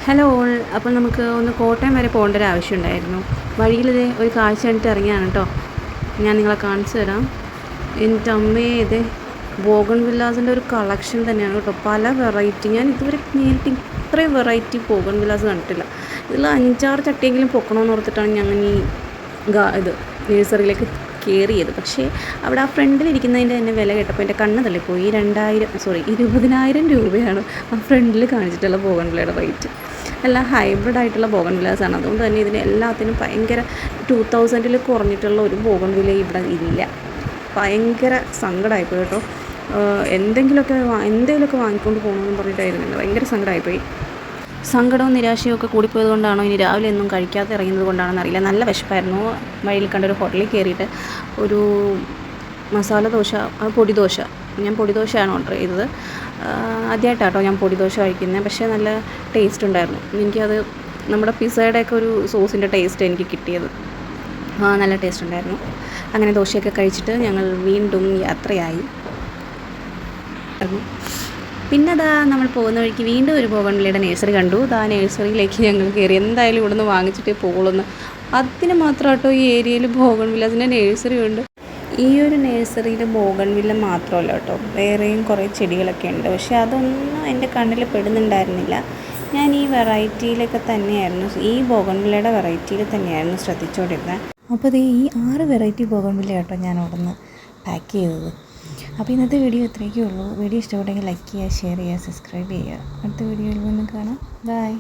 Hello all. അപ്പോൾ നമുക്ക് ഒന്ന് കോട്ടയം വരെ പോകേണ്ട ഒരു ആവശ്യമുണ്ടായിരുന്നു. വഴിയിലിത് ഒരു കാഴ്ച കണ്ടിട്ട് ഇറങ്ങിയാണ് കേട്ടോ. ഞാൻ നിങ്ങളെ കാണിച്ചു തരാം. എൻ്റെ അമ്മയെ ഇത് ബോഗൺ വില്ലാസിൻ്റെ ഒരു കളക്ഷൻ തന്നെയാണ് കേട്ടോ. പല വെറൈറ്റി, ഞാൻ ഇതുവരെ നേരിട്ട് ഇത്രയും വെറൈറ്റി ബോഗൺ വില്ലാസ് കണ്ടിട്ടില്ല. ഇതിൽ 5-6 ചട്ടിയെങ്കിലും പൊക്കണമെന്ന് ഓർത്തിട്ടാണ് ഞാൻ ഈ ഇത് നേഴ്സറിയിലേക്ക് കയറിയത്. പക്ഷേ അവിടെ ആ ഫ്രണ്ടിലിരിക്കുന്നതിൻ്റെ തന്നെ വില കേട്ടപ്പോൾ എൻ്റെ കണ്ണ് തള്ളിപ്പോയി. 20,000 രൂപയാണ് ആ ഫ്രണ്ടിൽ കാണിച്ചിട്ടുള്ള ബോഗൺ വില്ലയുടെ റേറ്റ്. എല്ലാം ഹൈബ്രിഡ് ആയിട്ടുള്ള ബോഗൺ വില്ലാസാണ്. അതുകൊണ്ട് തന്നെ ഇതിന് എല്ലാത്തിനും ഭയങ്കര 2000-ൽ കുറഞ്ഞിട്ടുള്ള ഒരു ബോഗൺ വില്ല ഇവിടെ ഇല്ല. ഭയങ്കര സങ്കടമായിപ്പോയി കേട്ടോ. എന്തെങ്കിലുമൊക്കെ വാങ്ങിക്കൊണ്ട് പോകണമെന്ന് പറഞ്ഞിട്ടായിരുന്നു. ഭയങ്കര സങ്കടമായിപ്പോയി. സങ്കടവും നിരാശയും ഒക്കെ കൂടിപ്പോയത് കൊണ്ടാണോ ഇനി രാവിലെ ഒന്നും കഴിക്കാതെ ഇറങ്ങുന്നത് കൊണ്ടാണെന്ന് അറിയില്ല. നല്ല വിശപ്പായിരുന്നു. വഴിയിൽ കണ്ടൊരു ഹോട്ടലിൽ കയറിയിട്ട് ഒരു മസാല ദോശ, പൊടിദോശ, ഞാൻ പൊടിദോശയാണ് ഓർഡർ ചെയ്തത്. ആദ്യമായിട്ടാട്ടോ ഞാൻ പൊടിദോശ കഴിക്കുന്നത്. പക്ഷേ നല്ല ടേസ്റ്റ് ഉണ്ടായിരുന്നു. എനിക്കത് നമ്മുടെ പിസ്സയുടെയൊക്കെ ഒരു സോസിൻ്റെ ടേസ്റ്റ് എനിക്ക് കിട്ടിയത്. നല്ല ടേസ്റ്റ് ഉണ്ടായിരുന്നു. അങ്ങനെ ദോശയൊക്കെ കഴിച്ചിട്ട് ഞങ്ങൾ വീണ്ടും യാത്രയായി. പിന്നെ നമ്മൾ പോകുന്ന വഴിക്ക് വീണ്ടും ഒരു ബോഗൺ വില്ലയുടെ നേഴ്സറി കണ്ടു. ആ നേഴ്സറിയിലേക്ക് ഞങ്ങൾ കയറി. എന്തായാലും ഇവിടുന്ന് വാങ്ങിച്ചിട്ടേ പോകുള്ളൂ. അതിന് മാത്രമായിട്ടോ ഈ ഏരിയയിൽ ബോഗൺ വില്ലാസിൻ്റെ നേഴ്സറി ഉണ്ട്. ഈ ഒരു നേഴ്സറിയിൽ ബോഗൺ വില്ല മാത്രമല്ല കേട്ടോ, വേറെയും കുറേ ചെടികളൊക്കെ ഉണ്ട്. പക്ഷേ അതൊന്നും എൻ്റെ കണ്ണിൽ പെടുന്നുണ്ടായിരുന്നില്ല. ഞാൻ ഈ വെറൈറ്റിയിലൊക്കെ തന്നെയായിരുന്നു, ഈ ബോഗൺ വില്ലയുടെ വെറൈറ്റിയിൽ തന്നെയായിരുന്നു ശ്രദ്ധിച്ചുകൊണ്ടിരുന്നത്. അപ്പോൾ ഈ 6 വെറൈറ്റി ബോഗൺ വില്ല കേട്ടോ ഞാൻ അവിടെ നിന്ന് പാക്ക് ചെയ്തത്. അപ്പോൾ ഇന്നത്തെ വീഡിയോ ഇത്രയൊക്കെ ഉള്ളൂ. വീഡിയോ ഇഷ്ടപ്പെട്ടെങ്കിൽ ലൈക്ക് ചെയ്യുക, ഷെയർ ചെയ്യുക, സബ്സ്ക്രൈബ് ചെയ്യുക. അടുത്ത വീഡിയോയിൽ വീണ്ടും കാണാം. ബൈ.